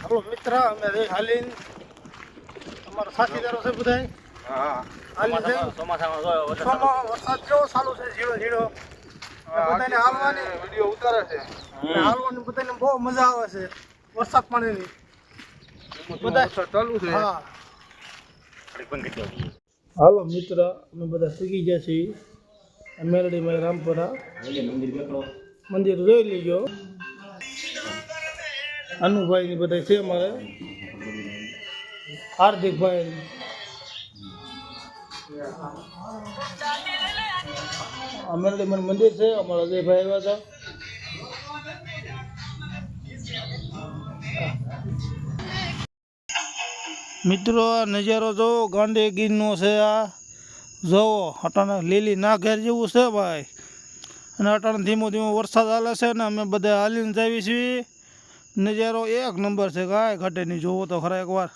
Hello મિત્ર, અમે રે હાલીન અમારા સાથીદારો છે બધા. હા હાલી છે ચોમાસામાં જોયો વરસાદ કેવો ચાલુ છે, ઝીણો ઝીણો. બધાને હાલવાની વિડીયો ઉતારે છે. હાલવાની બધાને બહુ મજા આવે છે વરસાદ પાણીની. બધા ચાલુ છે. હા હાલો મિત્ર, અમે બધા શીખી ગયા છીએ મેરડીમાં રામપરા મંદિર જોઈ લીજો. અનુભાઈ ની બધા છે અમારે, હાર્દિકભાઈ મેરડીમાં મંદિર છે. અમારા અજયભાઈ આવ્યા હતા. મિત્રો આ નજારો જો ગાંડી ગીરનો છે. આ જોવો અટાણે લીલી ના ઘેર જેવું છે ભાઈ. અને અટાણે ધીમો ધીમો વરસાદ હાલે છે ને અમે બધા હાલીને જાવી છીએ. નજારો એક નંબર છે, કાંઈ ઘટે નહીં. જોવો તો ખરા એકવાર.